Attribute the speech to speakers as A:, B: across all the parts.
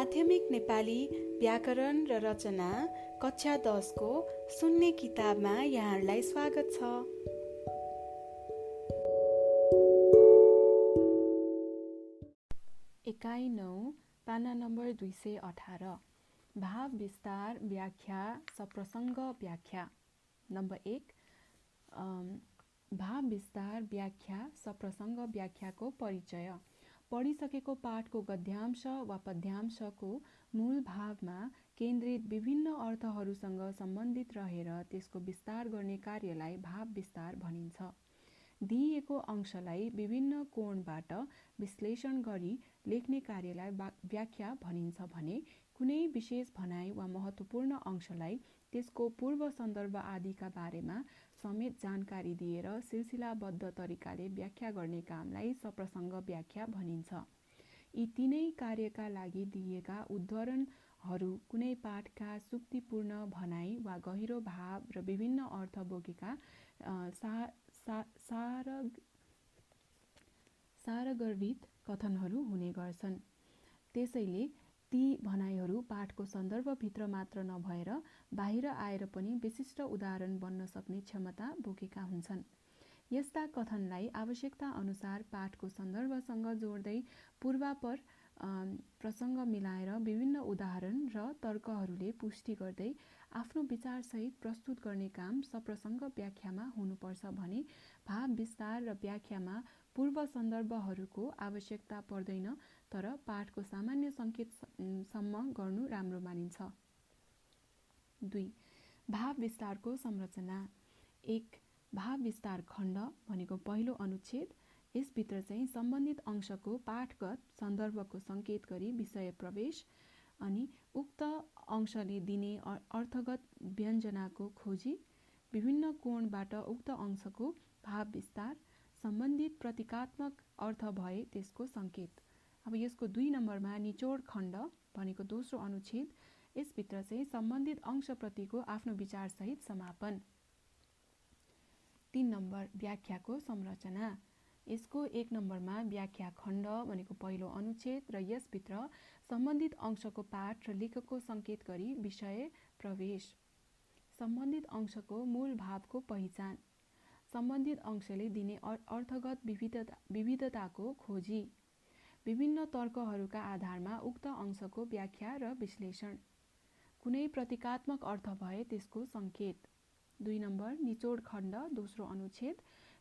A: माध्यमिक नेपाली व्याकरण र रचना कक्षा 10 को सुन्ने किताबमा यहाँहरूलाई स्वागत छ। एकाइ 9 पाना नम्बर 218 भाव विस्तार व्याख्या सप्रसङ्ग व्याख्या। नम्बर 1 भाव विस्तार व्याख्या सप्रसङ्ग व्याख्याको परिचय। पढिसकेको पाठको गद्यांश वा पद्यांशको मूल भावमा केन्द्रित विभिन्न अर्थहरूसँग सम्बन्धित रहेर त्यसको विस्तार गर्ने कार्यलाई भाव विस्तार भनिन्छ। दिइएको अंशलाई विभिन्न कोणबाट विश्लेषण गरी लेख्ने कार्यलाई व्याख्या भनिन्छ भने कुनै विशेष भनाइ वा महत्त्वपूर्ण अंशलाई त्यसको पूर्व सन्दर्भ आदिका बारेमा समेत जानकारी दिएर सिलसिलाबद्ध तरिकाले व्याख्या गर्ने कामलाई सप्रसङ्ग व्याख्या भनिन्छ। यी तीनै कार्यका लागि दिएका उद्धरणहरू कुनै पाठका सुक्तिपूर्ण भनाइ वा गहिरो भाव र विभिन्न अर्थ बोकेका सारगर्भित कथनहरू हुने गर्छन्। त्यसैले ती भनाइहरू पाठको सन्दर्भभित्र मात्र नभएर बाहिर आएर पनि विशिष्ट उदाहरण बन्न सक्ने क्षमता बोकेका हुन्छन्। यस्ता कथनलाई आवश्यकता अनुसार पाठको सन्दर्भसँग जोड्दै पूर्वापर प्रसङ्ग मिलाएर विभिन्न उदाहरण र तर्कहरूले पुष्टि गर्दै आफ्नो विचारसहित प्रस्तुत गर्ने काम सप्रसङ्ग व्याख्यामा हुनुपर्छ भने भाव विस्तार र व्याख्यामा पूर्व सन्दर्भहरूको आवश्यकता पर्दैन, तर पाठको सामान्य सङ्केतसम्म गर्नु राम्रो मानिन्छ। 2 भाव विस्तारको संरचना। 1 भाव विस्तार खण्ड भनेको पहिलो अनुच्छेद। यसभित्र चाहिँ सम्बन्धित अंशको पाठगत सन्दर्भको सङ्केत गरी विषय प्रवेश अनि उक्त अंशले दिने अर्थगत व्यञ्जनाको खोजी, विभिन्न कोणबाट उक्त अंशको भाव विस्तार, सम्बन्धित प्रतीकात्मक अर्थ भए त्यसको सङ्केत। अब यसको 2 नम्बरमा निचोड खण्ड भनेको दोस्रो अनुच्छेद। यसभित्र चाहिँ सम्बन्धित अंशप्रतिको आफ्नो विचारसहित समापन। 3 नम्बर व्याख्याको संरचना। यसको 1 नम्बरमा व्याख्या खण्ड भनेको पहिलो अनुच्छेद र यसभित्र सम्बन्धित अंशको पाठ र लेखकको सङ्केत गरी विषय प्रवेश, सम्बन्धित अंशको मूल भावको पहिचान, सम्बन्धित अंशले दिने अर्थगत विविधताको खोजी, विभिन्न तर्कहरूका आधारमा उक्त अंशको व्याख्या र विश्लेषण, कुनै प्रतीकात्मक अर्थ भए त्यसको सङ्केत। 2 नम्बर निचोड खण्ड दोस्रो अनुच्छेद।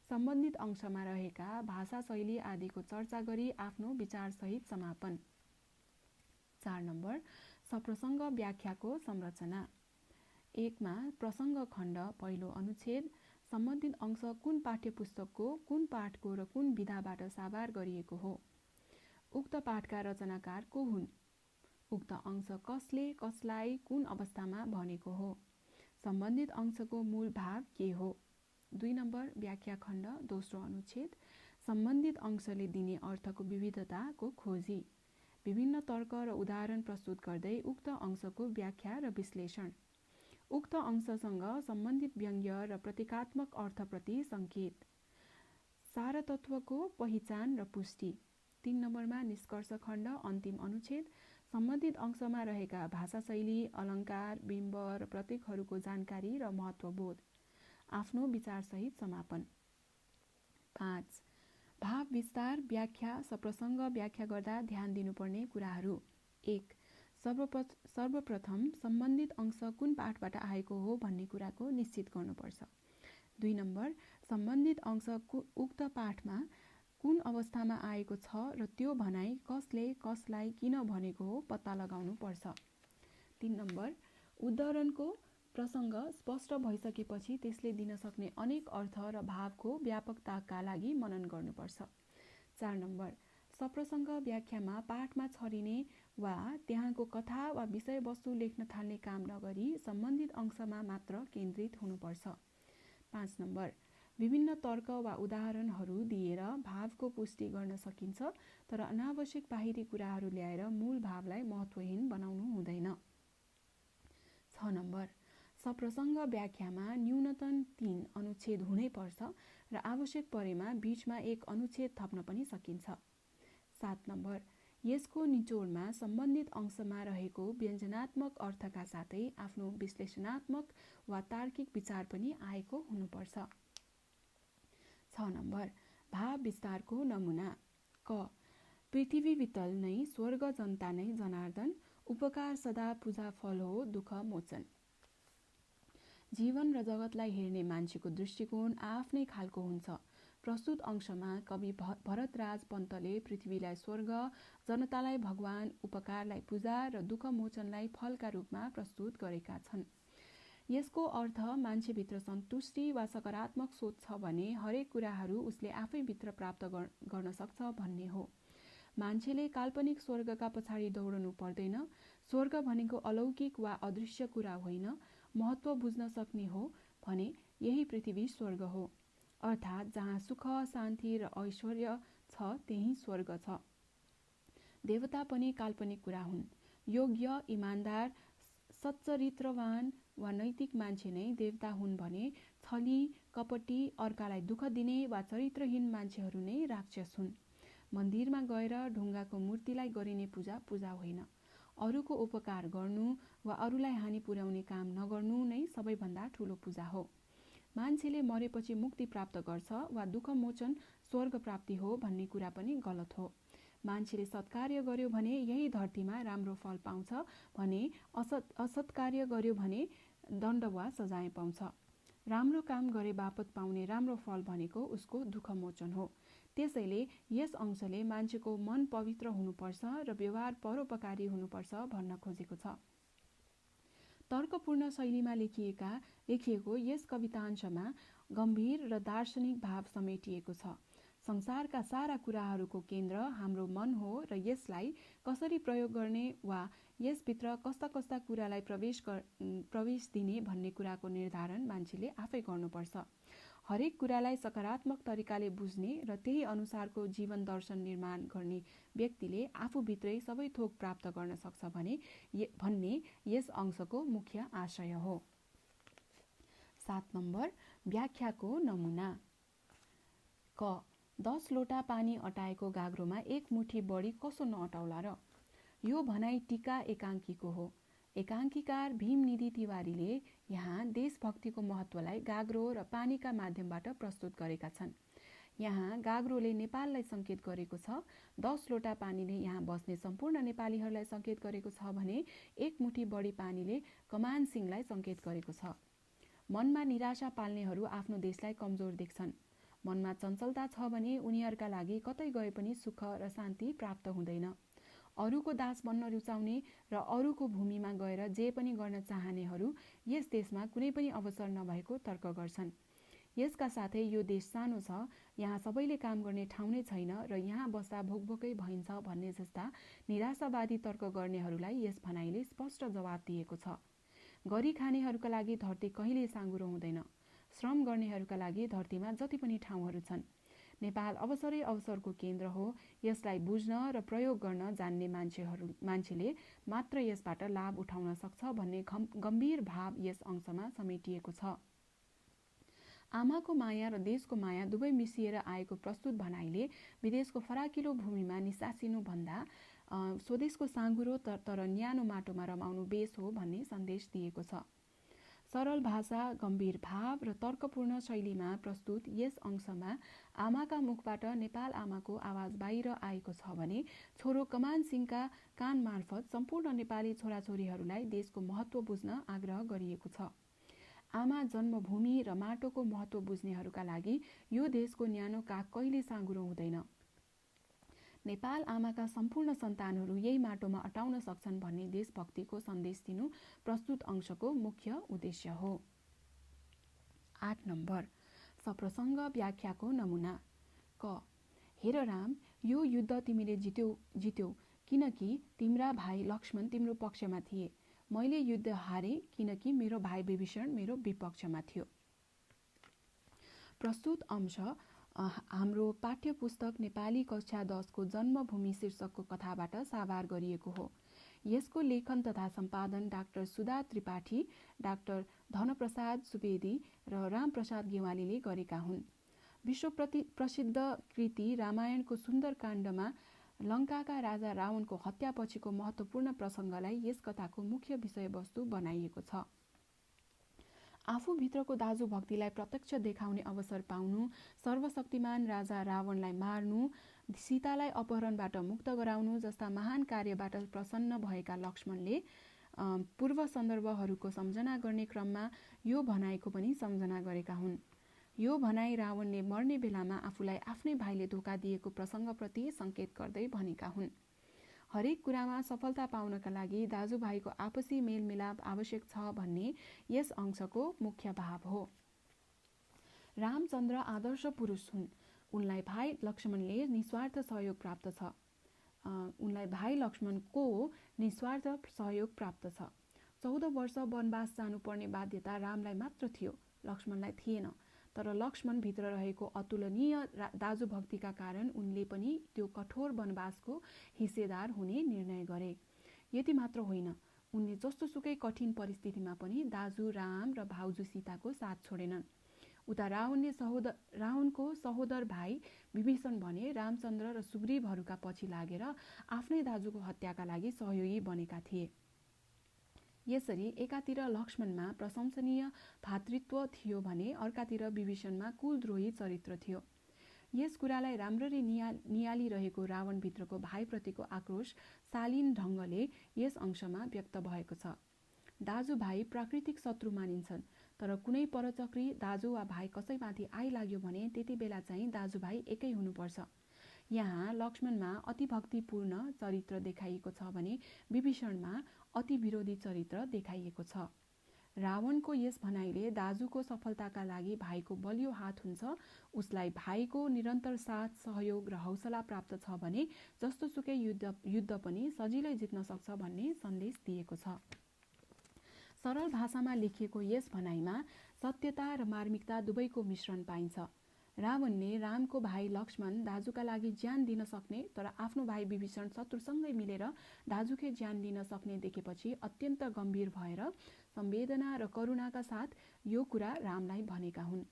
A: सम्बन्धित अंशमा रहेका भाषा शैली आदिको चर्चा गरी आफ्नो विचारसहित समापन। 4 नम्बर सप्रसङ्ग व्याख्याको संरचना। 1 मा प्रसङ्ग खण्ड पहिलो अनुच्छेद। सम्बन्धित अंश कुन पाठ्यपुस्तकको कुन पाठको र कुन विधाबाट साभार गरिएको हो, उक्त पाठका रचनाकार को हुन्, उक्त अंश कसले कसलाई कुन अवस्थामा भनेको हो, सम्बन्धित अंशको मूल भाव के हो। 2 नम्बर व्याख्या खण्ड दोस्रो अनुच्छेद। सम्बन्धित अंशले दिने अर्थको विविधताको खोजी, विभिन्न तर्क र उदाहरण प्रस्तुत गर्दै उक्त अंशको व्याख्या र विश्लेषण, उक्त अंशसँग सम्बन्धित व्यङ्ग्य र प्रतीकात्मक अर्थप्रति सङ्केत, सारतत्त्वको पहिचान र पुष्टि। 3 नम्बरमा निष्कर्ष खण्ड अन्तिम अनुच्छेद। सम्बन्धित अंशमा रहेका भाषा शैली, अलङ्कार, बिम्ब र प्रतीकहरूको जानकारी र महत्त्वबोध, आफ्नो विचारसहित समापन। 5 भाव विस्तार व्याख्या सप्रसङ्ग व्याख्या गर्दा ध्यान दिनुपर्ने कुराहरू। 1 सर्वप्रथम सम्बन्धित अंश कुन पाठबाट आएको हो भन्ने कुराको निश्चित गर्नुपर्छ। 2 नम्बर सम्बन्धित अंश उक्त पाठमा कुन अवस्थामा आएको छ र त्यो भनाइ कसले कसलाई किन भनेको हो पत्ता लगाउनु पर्छ। 3 नम्बर उद्धरणको प्रसङ्ग स्पष्ट भइसकेपछि त्यसले दिन सक्ने अनेक अर्थ र भावको व्यापकताका लागि मनन गर्नुपर्छ। 4 नम्बर सप्रसङ्ग व्याख्यामा पाठमा छरिने वा त्यहाँको कथा वा विषयवस्तु लेख्न थाल्ने काम नगरी सम्बन्धित अंशमा मात्र केन्द्रित हुनुपर्छ। 5 नम्बर विभिन्न तर्क वा उदाहरणहरू दिएर भावको पुष्टि गर्न सकिन्छ, तर अनावश्यक बाहिरी कुराहरू ल्याएर मूल भावलाई महत्त्वहीन बनाउनु हुँदैन। 6 नम्बर सप्रसङ्ग व्याख्यामा न्यूनतम 3 अनुच्छेद हुनै पर्छ र आवश्यक परेमा बीचमा 1 अनुच्छेद थप्न पनि सकिन्छ। 7 नम्बर यसको निचोडमा सम्बन्धित अंशमा रहेको व्यञ्जनात्मक अर्थका साथै आफ्नो विश्लेषणात्मक वा तार्किक विचार पनि आएको हुनुपर्छ। 6 नम्बर भाव विस्तारको नमुना। क पृथ्वी वितल नै स्वर्ग जनता नै जनार्दन, उपकार सदा पूजा फल हो दुःख मोचन। जीवन र जगतलाई हेर्ने मान्छेको दृष्टिकोण आफ्नै खालको हुन्छ। प्रस्तुत अंशमा कवि भरतराज पन्तले पृथ्वीलाई स्वर्ग, जनतालाई भगवान, उपकारलाई पूजा र दुःख मोचनलाई फलका रूपमा प्रस्तुत गरेका छन्। यसको अर्थ मान्छेभित्र सन्तुष्टि वा सकारात्मक सोच छ भने हरेक कुराहरू उसले आफैभित्र प्राप्त गर्न सक्छ भन्ने हो। मान्छेले काल्पनिक स्वर्गका पछाडि दौडनु पर्दैन। स्वर्ग भनेको अलौकिक वा अदृश्य कुरा होइन, महत्त्व बुझ्न सक्ने हो भने यही पृथ्वी स्वर्ग हो। अर्थात् जहाँ सुख, शान्ति र ऐश्वर्य छ त्यही स्वर्ग छ। देवता पनि काल्पनिक कुरा हुन्। योग्य, इमान्दार, सच्चरित्रवान वा नैतिक मान्छे नै देवता हुन् भने छली, कपटी, अर्कालाई दुःख दिने वा चरित्रहीन मान्छेहरू नै राक्षस हुन्। मन्दिरमा गएर ढुङ्गाको मूर्तिलाई गरिने पूजा पूजा होइन। अरूको उपकार गर्नु वा अरूलाई हानि पुर्याउने काम नगर्नु नै सबैभन्दा ठूलो पूजा हो। मान्छेले मरेपछि मुक्ति प्राप्त गर्छ वा दुःख मोचन स्वर्ग प्राप्ति हो भन्ने कुरा पनि गलत हो। मान्छेले सत्कार्य गर्यो भने यही धरतीमा राम्रो फल पाउँछ भने असत्कार्य गर्यो भने दण्ड वा सजाय पाउँछ। राम्रो काम गरे बापत पाउने राम्रो फल भनेको उसको दुःख मोचन हो। त्यसैले यस अंशले मान्छेको मन पवित्र हुनुपर्छ र व्यवहार परोपकारी हुनुपर्छ भन्न खोजेको छ। तर्कपूर्ण शैलीमा लेखिएको यस कवितांशमा गम्भीर र दार्शनिक भाव समेटिएको छ। संसारका सारा कुराहरूको केन्द्र हाम्रो मन हो र यसलाई कसरी प्रयोग गर्ने वा यसभित्र कस्ता कस्ता कुरालाई प्रवेश दिने भन्ने कुराको निर्धारण मान्छेले आफै गर्नुपर्छ। हरेक कुरालाई सकारात्मक तरिकाले बुझ्ने र त्यही अनुसारको जीवन दर्शन निर्माण गर्ने व्यक्तिले आफूभित्रै सबै थोक प्राप्त गर्न सक्छ भन्ने यस अंशको मुख्य आशय हो। 7 नम्बर व्याख्याको नमुना। क 10 लोटा पानी अटाएको गाग्रोमा 1 मुठी बढी कसो नअटाउला र? यो भनाइ टीका एकाङ्कीको हो। एकाङ्कीकार भीमनिधि तिवारीले यहाँ देशभक्तिको महत्त्वलाई गाग्रो र पानीका माध्यमबाट प्रस्तुत गरेका छन्। यहाँ गाग्रोले नेपाललाई सङ्केत गरेको छ, 10 लोटा पानीले यहाँ बस्ने सम्पूर्ण नेपालीहरूलाई सङ्केत गरेको छ भने 1 मुठी बढी पानीले कमान सिंहलाई सङ्केत गरेको छ। मनमा निराशा पाल्नेहरू आफ्नो देशलाई कमजोर देख्छन्। मनमा चञ्चलता छ भने उनीहरूका लागि कतै गए पनि सुख र शान्ति प्राप्त हुँदैन। अरूको दास बन्न रुचाउने र अरूको भूमिमा गएर जे पनि गर्न चाहनेहरू यस देशमा कुनै पनि अवसर नभएको तर्क गर्छन्। यसका साथै यो देश सानो छ, यहाँ सबैले काम गर्ने ठाउँ नै छैन र यहाँ बस्दा भोकभोकै भइन्छ भन्ने जस्ता निराशावादी तर्क गर्नेहरूलाई यस भनाइले स्पष्ट जवाब दिएको छ। गरी खानेहरूका लागि धरती कहिल्यै साँघुरो हुँदैन। श्रम गर्नेहरूका लागि धरतीमा जति पनि ठाउँहरू छन्। नेपाल अवसरै अवसरको केन्द्र हो। यसलाई बुझ्न र प्रयोग गर्न जान्ने मान्छेले मात्र यसबाट लाभ उठाउन सक्छ भन्ने गम्भीर भाव यस अंशमा समेटिएको छ। आमाको माया र देशको माया दुवै मिसिएर आएको प्रस्तुत भनाइले विदेशको फराकिलो भूमिमा निसासिनु भन्दा स्वदेशको साँघुरो तर न्यानो माटोमा रमाउनु बेस हो भन्ने सन्देश दिएको छ। सरल भाषा, गम्भीर भाव र तर्कपूर्ण शैलीमा प्रस्तुत यस अंशमा आमाका मुखबाट नेपाल आमाको आवाज बाहिर आएको छ भने छोरो कमान सिंहका कान मार्फत सम्पूर्ण नेपाली छोराछोरीहरूलाई देशको महत्त्व बुझ्न आग्रह गरिएको छ। आमा जन्मभूमि र माटोको महत्त्व बुझ्नेहरूका लागि यो देशको न्यानो काख कहिले साँघुरो हुँदैन। नेपाल आमाका सम्पूर्ण सन्तानहरू यही माटोमा अटाउन सक्छन् भन्ने देशभक्तिको सन्देश दिनु प्रस्तुत अंशको मुख्य उद्देश्य हो। 8 नम्बर सप्रसङ्ग व्याख्याको नमुना। क हेर राम, यो युद्ध तिमीले जित्यौ किनकि तिम्रा भाइ लक्ष्मण तिम्रो पक्षमा थिए। मैले युद्ध हारे किनकि मेरो भाइ विभीषण मेरो विपक्षमा थियो। प्रस्तुत अंश हाम्रो पाठ्य पुस्तक नेपाली कक्षा 10 को जन्मभूमि शीर्षकको कथाबाट साभार गरिएको हो। यसको लेखन तथा सम्पादन डाक्टर सुधा त्रिपाठी, डाक्टर धनप्रसाद सुवेदी र रामप्रसाद गेवालीले गरेका हुन्। विश्व प्रसिद्ध कृति रामायणको सुन्दर काण्डमा लङ्काका राजा रावणको हत्यापछिको महत्त्वपूर्ण प्रसङ्गलाई यस कथाको मुख्य विषयवस्तु बनाइएको छ। आफूभित्रको दाजु भक्तिलाई प्रत्यक्ष देखाउने अवसर पाउनु, सर्वशक्तिमान राजा रावणलाई मार्नु, सीतालाई अपहरणबाट मुक्त गराउनु जस्ता महान कार्यबाट प्रसन्न भएका लक्ष्मणले पूर्व सन्दर्भहरूको सम्झना गर्ने क्रममा यो भनाइको पनि सम्झना गरेका हुन्। यो भनाइ रावणले मर्ने बेलामा आफूलाई आफ्नै भाइले धोका दिएको प्रसङ्गप्रति सङ्केत गर्दै भनेका हुन्। हरेक कुरामा सफलता पाउनका लागि दाजुभाइको आपसी मेलमिलाप आवश्यक छ भन्ने यस अंशको मुख्य भाव हो। रामचन्द्र आदर्श पुरुष हुन्। उनलाई भाइ लक्ष्मणले निस्वार्थ सहयोग प्राप्त छ। उनलाई भाइ लक्ष्मणको निस्वार्थ सहयोग प्राप्त छ। 14 वर्ष वनवास जानुपर्ने बाध्यता रामलाई मात्र थियो, लक्ष्मणलाई थिएन। तर लक्ष्मण भित्र रहेको अतुलनीय दाजुभक्तिका कारण उनले पनि त्यो कठोर वनवासको हिस्सेदार हुने निर्णय गरे। यति मात्र होइन, उनले जस्तोसुकै कठिन परिस्थितिमा पनि दाजु राम र भाउजू सीताको साथ छोडेनन्। उता रावणको सहोदर भाइ विभीषण भने रामचन्द्र र सुग्रीवहरूका पछि लागेर आफ्नै दाजुको हत्याका लागि सहयोगी बनेका थिए। यसरी एकातिर लक्ष्मणमा प्रशंसनीय भातृत्व थियो भने अर्कातिर विभीषणमा कुलद्रोही चरित्र थियो। यस कुरालाई राम्ररी नियालिरहेको रावणभित्रको भाइप्रतिको आक्रोश शालीन ढङ्गले यस अंशमा व्यक्त भएको छ। दाजुभाइ प्राकृतिक शत्रु मानिन्छन्, तर कुनै परचक्री दाजु वा भाइ कसैमाथि आइलाग्यो भने त्यति बेला चाहिँ दाजुभाइ एकै हुनुपर्छ। यहाँ लक्ष्मणमा अति भक्तिपूर्ण चरित्र देखाइएको छ भने विभीषणमा अति विरोधी चरित्र देखाइएको छ। रावणको यस भनाइले दाजुको सफलताका लागि भाइको बलियो हात हुन्छ, उसलाई भाइको निरन्तर साथ, सहयोग र हौसला प्राप्त छ भने जस्तोसुकै युद्ध पनि सजिलै जित्न सक्छ भन्ने सन्देश दिएको छ। सरल भाषामा लेखिएको यस भनाइमा सत्यता र मार्मिकता दुवैको मिश्रण पाइन्छ। रावणले रामको भाइ लक्ष्मण दाजुका लागि ज्यान दिन सक्ने तर आफ्नो भाइ विभीषण शत्रुसँगै मिलेर दाजुकै ज्यान लिन सक्ने देखेपछि अत्यन्त गम्भीर भएर संवेदना र करुणाका साथ यो कुरा रामलाई भनेका हुन्।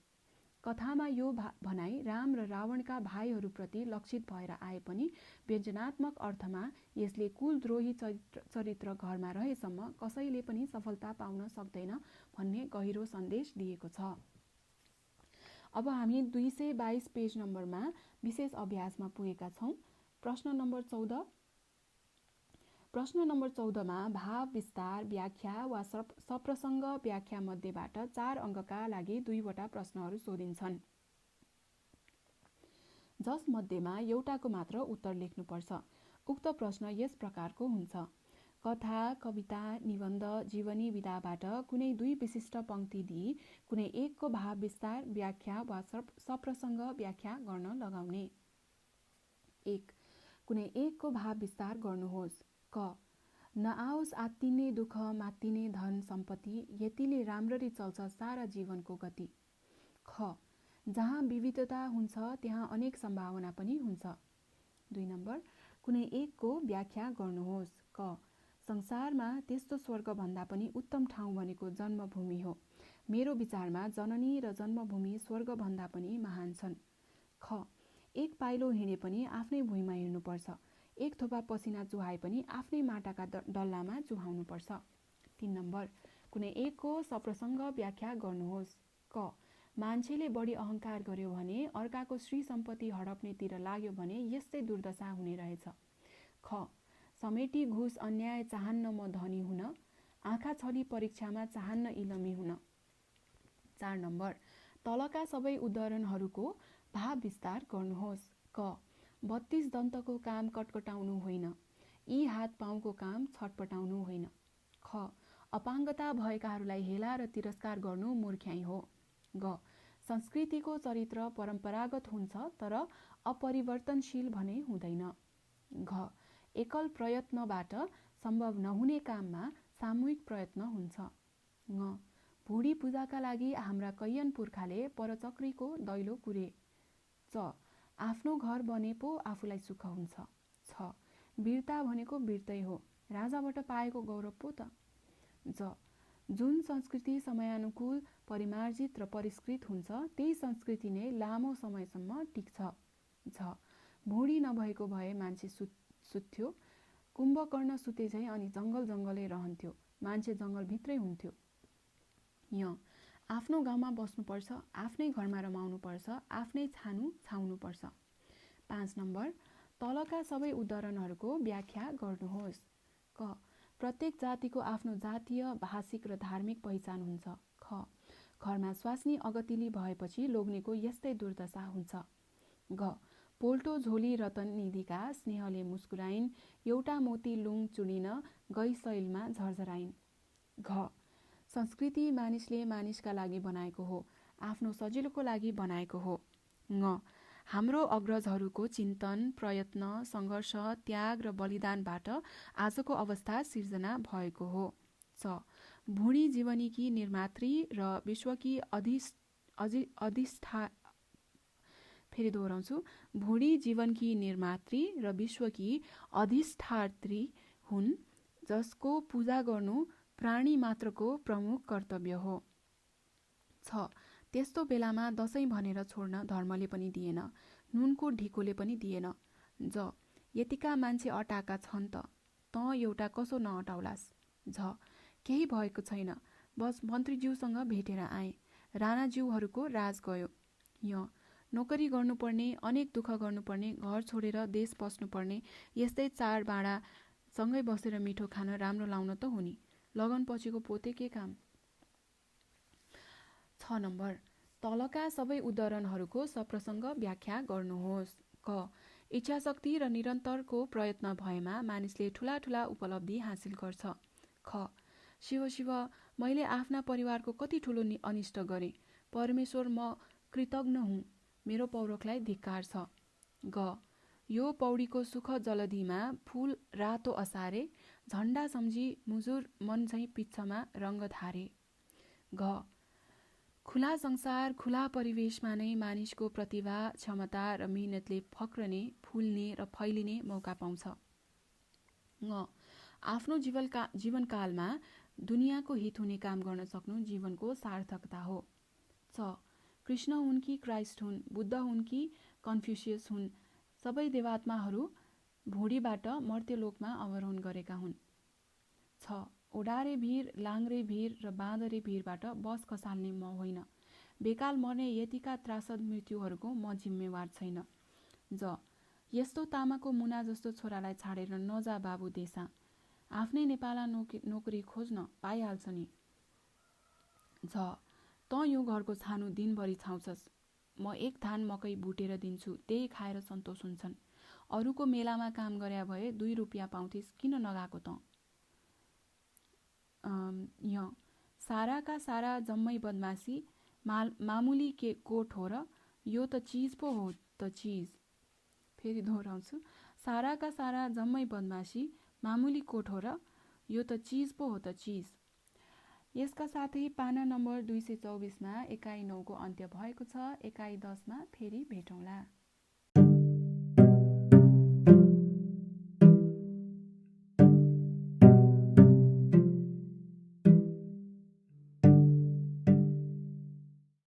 A: कथामा यो भनाइ राम र रावणका भाइहरूप्रति लक्षित भएर आए पनि व्यञ्जनात्मक अर्थमा यसले कुलद्रोही चरित्र घरमा रहेसम्म कसैले पनि सफलता पाउन सक्दैन भन्ने गहिरो सन्देश दिएको छ। अब हामी 222 पेज नम्बरमा विशेष अभ्यासमा पुगेका छौँ। प्रश्न नम्बर 14 मा भाव विस्तार, व्याख्या वा सप्रसङ्ग व्याख्या मध्येबाट 4 अङ्कका लागि 2 वटा प्रश्नहरू सोधिन्छन्, जसमध्येमा एउटाको मात्र उत्तर लेख्नुपर्छ। उक्त प्रश्न यस प्रकारको हुन्छ: कथा, कविता, निबन्ध, जीवनी विधाबाट कुनै 2 विशिष्ट पंक्ति दिई कुनै एकको भाव विस्तार, व्याख्या वा सप्रसङ्ग व्याख्या गर्न लगाउने। 1. कुनै एकको भाव विस्तार गर्नुहोस्। क. नआओस् आत्तिने दुःख, मात्तिने धन सम्पत्ति, यतिले राम्ररी चल्छ सारा जीवनको गति। ख. जहाँ विविधता हुन्छ त्यहाँ अनेक सम्भावना पनि हुन्छ। 2 नम्बर, कुनै एकको व्याख्या गर्नुहोस्। क. संसारमा त्यस्तो स्वर्गभन्दा पनि उत्तम ठाउँ भनेको जन्मभूमि हो। मेरो विचारमा जननी र जन्मभूमि स्वर्गभन्दा पनि महान छन्। ख. एक पाइलो हिँडे पनि आफ्नै भुइँमा हिँड्नुपर्छ। एक थोपा पसिना चुहाए पनि आफ्नै माटाका डल्लामा चुहाउनुपर्छ। 3 नम्बर, कुनै एकको सप्रसङ्ग व्याख्या गर्नुहोस्। क. मान्छेले बढी अहङ्कार गर्यो भने, अर्काको श्री सम्पत्ति हडप्नेतिर लाग्यो भने यस्तै दुर्दशा हुने रहेछ। ख. समेटी घुस अन्याय चाहन्न म धनी हुन, आँखा छली परीक्षामा चाहन्न इलमी हुन। 4 नम्बर, तलका सबै उदाहरणहरूको भाव विस्तार गर्नुहोस्। क. 32 दन्तको काम कटकटाउनु होइन, यी हात पाउको काम छटपटाउनु होइन। ख. अपाङ्गता भएकाहरूलाई हेला र तिरस्कार गर्नु मूर्ख्याइ हो। ग. संस्कृतिको चरित्र परम्परागत हुन्छ तर अपरिवर्तनशील भने हुँदैन। घ. एकल प्रयत्नबाट सम्भव नहुने काममा सामूहिक प्रयत्न हुन्छ। ङ. भुडी पूजाका लागि हाम्रा कैयन पुर्खाले परचक्रीको दैलो कुरे। च. आफ्नो घर बने पो आफूलाई सुख हुन्छ। छ. वीरता भनेको वीरतै हो, राजाबाट पाएको गौरव पो त। ज. जुन संस्कृति समयानुकूल, परिमार्जित र परिष्कृत हुन्छ त्यही संस्कृति नै लामो समयसम्म टिक्छ। झ. भुँडी नभएको भए मान्छे सुत्थ्यो, कुम्भकर्ण सुते झैँ अनि जङ्गलै रहन्थ्यो, मान्छे जङ्गलभित्रै हुन्थ्यो। आफ्नो गाउँमा बस्नुपर्छ, आफ्नै घरमा रमाउनुपर्छ, आफ्नै छाउनुपर्छ। 5 नम्बर, तलका सबै उदाहरणहरूको व्याख्या गर्नुहोस्। क. प्रत्येक जातिको आफ्नो जातीय, भाषिक र धार्मिक पहिचान हुन्छ। ख. घरमा स्वास्नी अगतिली भएपछि लोग्नेको यस्तै दुर्दशा हुन्छ। ग. पोल्टो झोली रतन निधिका स्नेहले मुस्कुराइन्, एउटा मोती लुङ चुडिन गई शैलमा झरझराइन्। घ. संस्कृति मानिसले मानिसका लागि बनाएको हो, आफ्नो सजिलोको लागि बनाएको हो। ङ. हाम्रो अग्रजहरूको चिन्तन, प्रयत्न, सङ्घर्ष, त्याग र बलिदानबाट आजको अवस्था सिर्जना भएको हो। च. भुँडी जीवनीकी निर्मात्री र विश्वकी फेरि दोहोऱ्याउँछु, भुँडी जीवनकी निर्मात्री र विश्वकी अधिष्ठात्री हुन्, जसको पूजा गर्नु प्राणी मात्रको प्रमुख कर्तव्य हो। छ. त्यस्तो बेलामा दसैँ भनेर छोड्न धर्मले पनि दिएन, नुनको ढिकोले पनि दिएन। ज. यतिका मान्छे अटाएका छन् त एउटा कसो नअटाउलास्। झ. केही भएको छैन, बस मन्त्रीज्यूसँग भेटेर आए, राणाज्यूहरूको राज गयो। य. नोकरी गर्नुपर्ने, अनेक दुःख गर्नुपर्ने, घर छोडेर देश पस्नुपर्ने, यस्तै चाडबाडा सँगै बसेर मिठो खान राम्रो लाउन त हुने, लगन पछिको पोते के काम। 6 नम्बर, तलका सबै उदाहरणहरूको सप्रसङ्ग व्याख्या गर्नुहोस्। क. इच्छाशक्ति र निरन्तरको प्रयत्न भएमा मानिसले ठुला ठुला उपलब्धि हासिल गर्छ। ख. शिव शिव, मैले आफ्ना परिवारको कति ठुलो अनिष्ट गरेँ, परमेश्वर म कृतज्ञ हुँ, मेरो पौरखलाई धिक्कार छ। ग. यो पौडीको सुख जलधिमा फूल रातो असारे, झण्डा सम्झी मुजुर मन झैँ पिच्छमा रङ्ग धारे। घ. खुला संसार, खुला परिवेशमा नै मानिसको प्रतिभा, क्षमता र मेहनतले फक्रने, फुल्ने र फैलिने मौका पाउँछ। ङ. आफ्नो जीवनकालमा दुनियाँको हित हुने काम गर्न सक्नु जीवनको सार्थकता हो। च. कृष्ण हुन् कि क्राइस्ट हुन्, बुद्ध हुन् कि कन्फ्युसियस हुन्, सबै देवात्माहरू भुँडीबाट मर्त्यलोकमा अवरोहण गरेका हुन्। छ. ओडारे भिर, लाङ्रे भिर र बाँदरे भिरबाट बस खसाल्ने म होइन, बेकाल मर्ने यतिका त्रासद मृत्युहरूको म जिम्मेवार छैन। ज. यस्तो तामाको मुना जस्तो छोरालाई छाडेर नजा बाबु देशा, आफ्नै नेपाला नोकरी खोज्न पाइहाल्छ नि। झ. त यो घरको छानो दिनभरि छाउँछस्, म एक धान मकै भुटेर दिन्छु, त्यही खाएर सन्तोष हुन्छन्, अरूको मेलामा काम गर्या भए 2 रुपियाँ पाउँथिस्, किन नगाएको त। य. साराका सारा जम्मै बदमासी, मामुली के कोट हो र, यो त चिज पो हो त चिज। फेरि दोहोऱ्याउँछु, साराका सारा जम्मै बदमासी, मामुली कोट हो र, यो त चिज पो हो त चिज। यसका साथै पाना नम्बर 224 मा एकाइ 9 को अन्त्य भएको छ। एकाइ 10 मा फेरि भेटौँला।